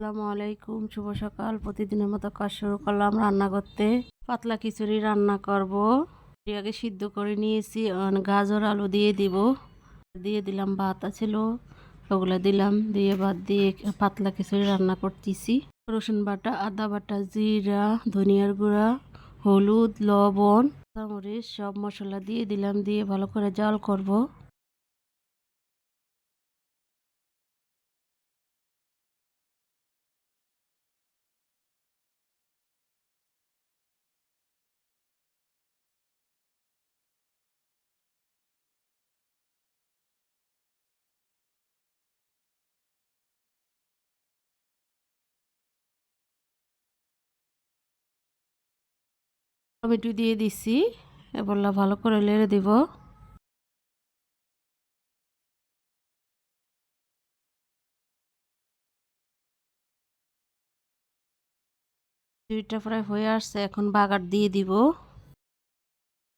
আসসালামু আলাইকুম, শুভ সকাল। প্রতিদিনের মতো কাজ শুরু করলাম রান্না করতে। পাতলা খিচুড়ি রান্না করব। আগে সিদ্ধ করে নিয়েছি, গাজর আলু দিয়ে দিব। দিয়ে দিলাম ভাত আছিল, ওগুলো দিলাম, দিয়ে ভাত দিয়ে পাতলা খিচুড়ি রান্না করতেছি। রসুন বাটা, আদা বাটা, জিরা, ধনিয়ার গুঁড়া, হলুদ, লবণ, কাঁচামরিচ সব মশলা দিয়ে দিলাম, দিয়ে ভালো করে জাল করব। টমেটো দিয়ে দিছি, এবার ভালো করে নেড়ে দিব। দুইটা ফ্রাই হয়ে আসছে, এখন বাগার দিয়ে দিব।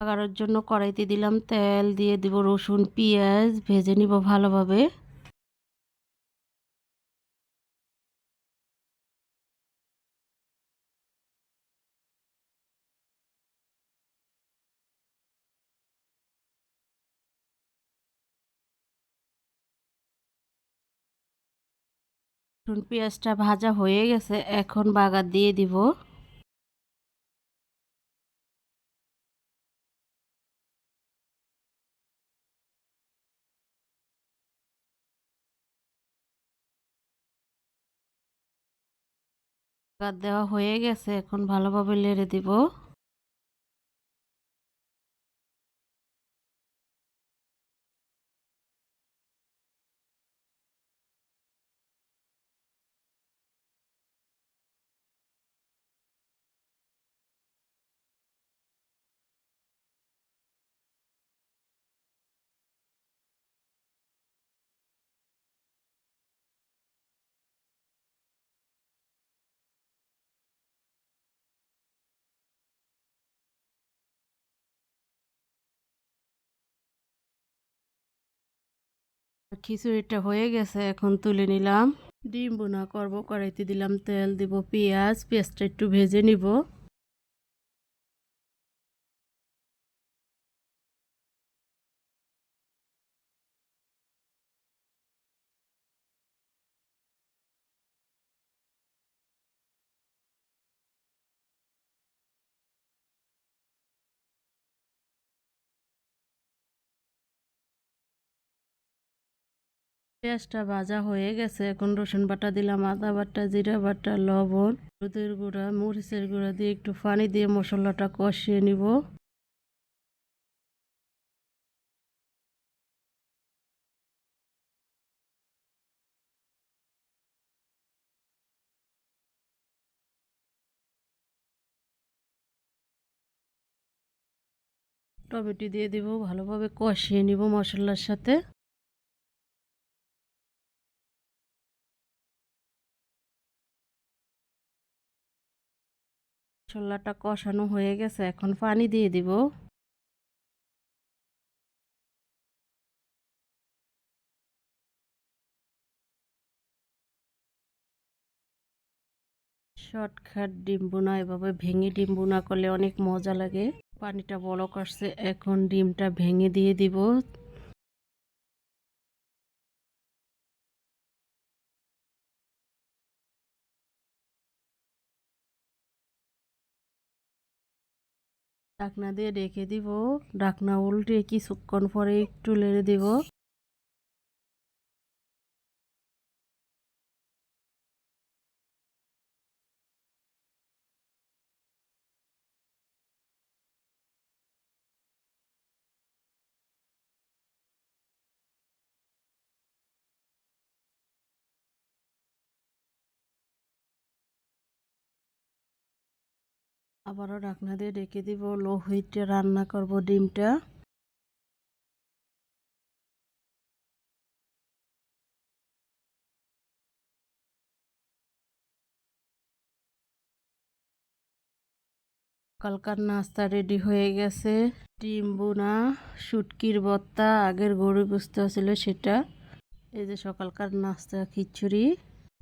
বাগারের জন্য কড়াইতে দিলাম তেল, দিয়ে দিব রসুন পেঁয়াজ, ভেজে নিব ভালোভাবে। রসুন পেঁয়াজটা ভাজা হয়ে গেছে, এখন বাগার দিয়ে দিব। বাগার দেওয়া হয়ে গেছে, এখন ভালোভাবে নেড়ে দিব। খিচুড়িটা হয়ে গেছে, এখন তুলে নিলাম। ডিম বোনা করব, কড়াইতে দিলাম তেল, দিব পেঁয়াজটা একটু ভেজে নিব। পেঁয়াজটা ভাজা হয়ে গেছে, এখন রসুন বাটা দিলাম, আদা বাটা, জিরা বাটা, লবণ, হলুদের গুঁড়া, মরিচের গুঁড়া দিয়ে একটু পানি দিয়ে মশলাটা কষিয়ে নিব। টমেটো দিয়ে দিব, ভালোভাবে কষিয়ে নিব মশলার সাথে। মশলাটা কষানো হয়ে গেছে, এখন পানি দিয়ে দিব। শর্টকাট ডিম বোনা, এভাবে ভেঙে ডিম বোনা করলে অনেক মজা লাগে। পানিটা বলক আসছে, এখন ডিমটা ভেঙে দিয়ে দিব। ঢাকনা দিয়ে রেখে দিব। ঢাকনা উল্টে কিছুক্ষণ পরে একটু নেড়ে দিব। আবারও ঢাকনা দিয়ে রেখে দিব, লো হিটে রান্না করব ডিমটা। কালকার নাস্তা রেডি হয়ে গেছে। ডিম বোনা, শুটকির ভর্তা, আগের গরু গোশত ছিল সেটা। এই যে সকালকার নাস্তা খিচুড়ি।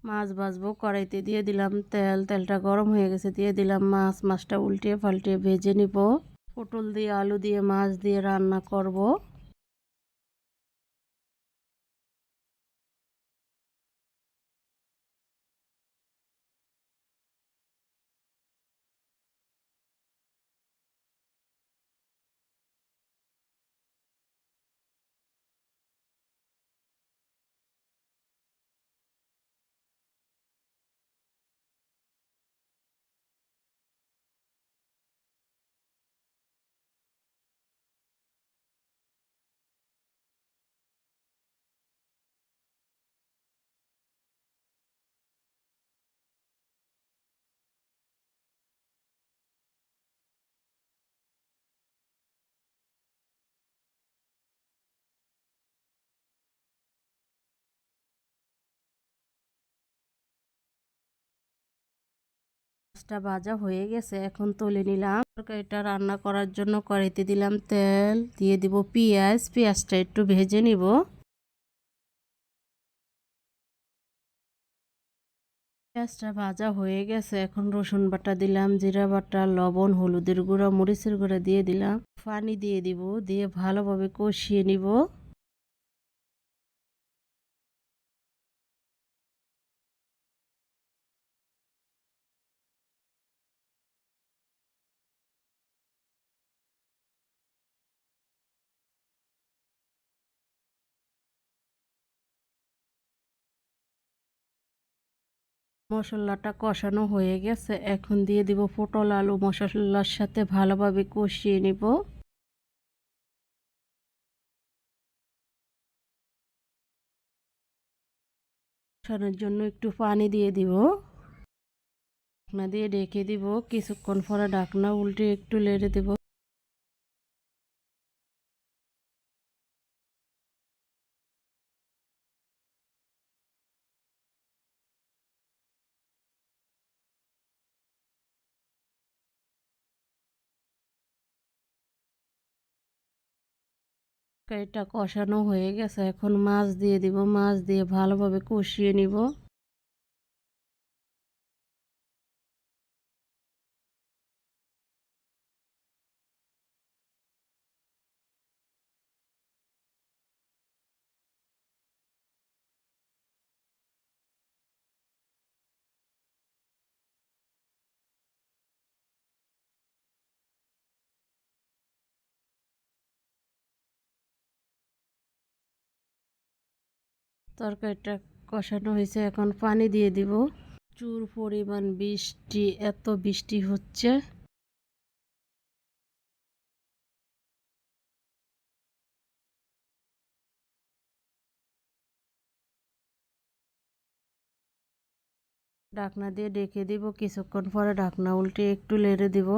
মাছ ভাজবো, কড়াইতে দিয়ে দিলাম তেল, তেলটা গরম হয়ে গেছে, দিয়ে দিলাম মাছ, মাছটা উল্টিয়ে পাল্টিয়ে ভেজে নিব। পটল দিয়ে আলু দিয়ে মাছ দিয়ে রান্না করব। মাছটা ভাজা হয়ে গেছে, এখন তুলে নিলাম। তরকারিটা রান্না করার জন্য কড়াইতে দিলাম তেল, দিয়ে দিব পেঁয়াজ, পেঁয়াজটা একটু ভেজে নিব। পেঁয়াজটা ভাজা হয়ে গেছে, এখন রসুন বাটা দিলাম, জিরা বাটা, লবণ, হলুদের গুঁড়া, মরিচের গুঁড়া দিয়ে দিলাম, পানি দিয়ে দিব, দিয়ে ভালোভাবে কষিয়ে নিব। মশলাটা কষানো হয়ে গেছে, এখন দিয়ে দিব পটল আলু, মশলার সাথে ভালোভাবে কষিয়ে নিব। কষানোর জন্য একটু পানি দিয়ে দিব, ঢাকনা দিয়ে ঢেকে দিব, কিছুক্ষণ পরে ঢাকনা উল্টে একটু নেড়ে দেব। তরকারিটা কষানো হয়ে গেছে, এখন মাছ দিয়ে দিব, মাছ দিয়ে ভালোভাবে কষিয়ে নিব। তরকারিটা কষানো হয়েছে, এখন পানি দিয়ে দিব। প্রচুর পরিমাণ বৃষ্টি, এত বৃষ্টি হচ্ছে। ঢাকনা দিয়ে ঢেকে দিব, কিছুক্ষণ পরে ঢাকনা উল্টে একটু নেড়ে দিব।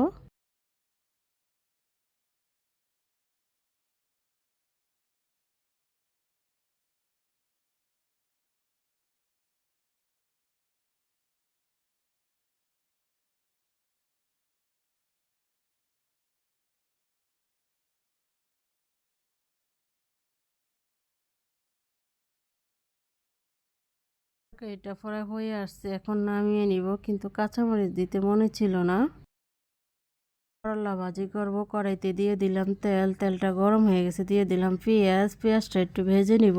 এটা পরে হয়ে আসছে, এখন নামিয়ে নিব, কিন্তু কাঁচামরিচ দিতে মনে ছিল না। করলা ভাজি করব, কড়াইতে দিয়ে দিলাম তেল, তেলটা গরম হয়ে গেছে, দিয়ে দিলাম পেঁয়াজ, পেঁয়াজটা একটু ভেজে নিব।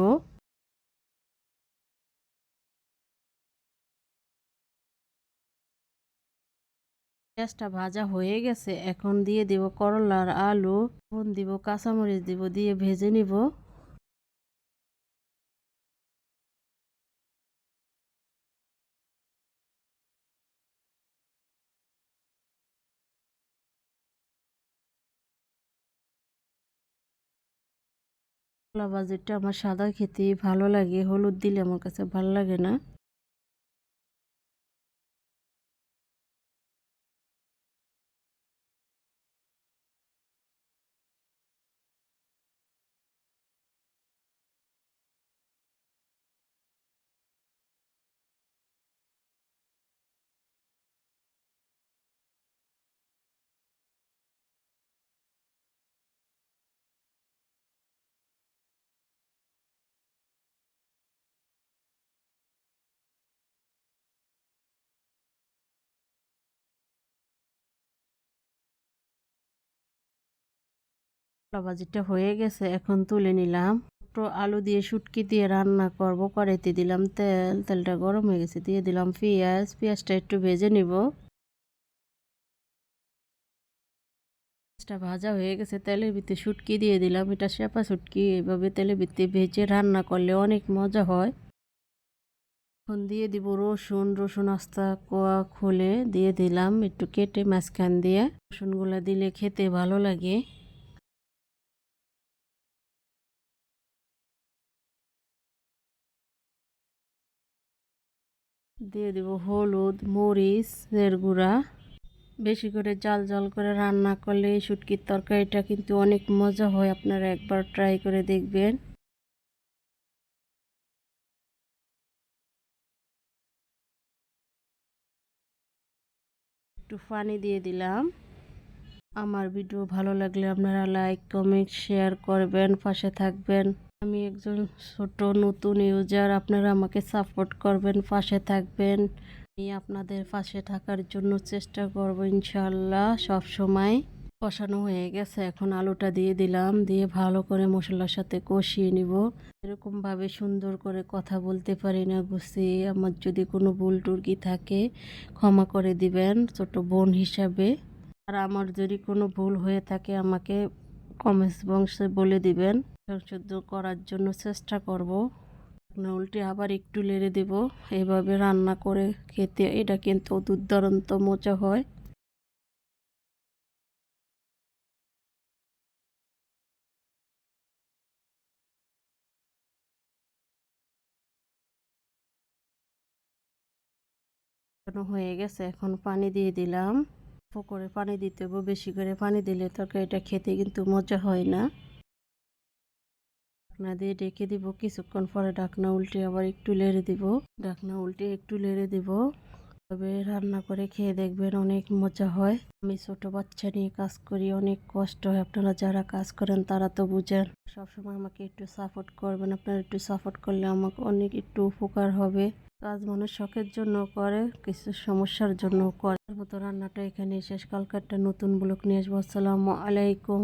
পেঁয়াজটা ভাজা হয়ে গেছে, এখন দিয়ে দিব করলার আলু, এখন দিব কাঁচামরিচ দিব, দিয়ে ভেজে নিব। করলা ভাজিটা আমার সাদা খেতে ভালো লাগে, হলুদ দিলে আমার কাছে ভালো লাগে না। ভাজিটা হয়ে গেছে, এখন তুলে নিলাম। একটু আলু দিয়ে শুটকি দিয়ে রান্না করব। কড়াইতে দিলাম তেল, তেলটা গরম হয়ে গেছে, দিয়ে দিলাম পেঁয়াজ, পেঁয়াজটা একটু ভেজে নিব। পেঁয়াজটা ভাজা হয়ে গেছে, তেলের ভিতরে শুটকি দিয়ে দিলাম। এটা শেপা শুটকি, এভাবে তেলের ভিতরে ভেজে রান্না করলে অনেক মজা হয়। এখন দিয়ে দিব রসুন, রসুন আস্তা কোয়া খুলে দিয়ে দিলাম, একটু কেটে মাঝখান দিয়ে। রসুনগুলা দিলে খেতে ভালো লাগে। দিয়ে দিব হলুদ, মরিচ এর গুঁড়া। বেশি করে জাল জাল করে রান্না করলে এই শুটকির তরকারিটা কিন্তু অনেক মজা হয়, আপনারা একবার ট্রাই করে দেখবেন। একটু পানি দিয়ে দিলাম। আমার ভিডিও ভালো লাগলে আপনারা লাইক, কমেন্ট, শেয়ার করবেন, পাশে থাকবেন। আমি একজন ছোট নতুন ইউজার, আপনারা আমাকে সাপোর্ট করবেন, পাশে থাকবেন। আমি আপনাদের পাশে থাকার জন্য চেষ্টা করব ইনশাআল্লাহ সব সময়। কষানো হয়ে গেছে, এখন আলুটা দিয়ে দিলাম, দিয়ে ভালো করে মশলার সাথে কষিয়ে নিব। এরকম ভাবে সুন্দর করে কথা বলতে পারি না গুছিয়ে, আমার যদি কোনো ভুল টুরকি থাকে ক্ষমা করে দিবেন ছোট বোন হিসাবে। আর আমার যদি কোনো ভুল হয়ে থাকে আমাকে কমেন্টস বক্সে বলে দিবেন, সংশোধন করার জন্য চেষ্টা করব। না উল্টে আবার একটু নেড়ে দেব। এইভাবে রান্না করে খেতে এটা কিন্তু দুর্দান্ত মজা হয়। হয়ে গেছে, এখন পানি দিয়ে দিলাম। অল্প করে পানি দিতে হবে, বেশি করে পানি দিলে তরকারিটা খেতে কিন্তু মজা হয় না। ঢাকনা দিয়ে ঢেকে দিব, কিছুক্ষণ পরে ঢাকনা উল্টে আবার একটু নেড়ে দিব। ঢাকনা উল্টে একটু নেড়ে দিব। তবে রান্না করে খেয়ে দেখবেন অনেক মজা হয়। আমি ছোট বাচ্চা নিয়ে কাজ করি, অনেক কষ্ট হয়। আপনারা যারা কাজ করেন তারা তো বুঝেন। সবসময় আমাকে একটু সাপোর্ট করবেন, আপনারা একটু সাপোর্ট করলে আমাকে অনেক একটু উপকার হবে। কাজ মানুষ শখের জন্য করে, কিছু সমস্যার জন্য করে। মতো রান্নাটা এখানে শেষ। কালকে একটা নতুন ব্লগ নিয়ে আসবো। আসসালামু আলাইকুম।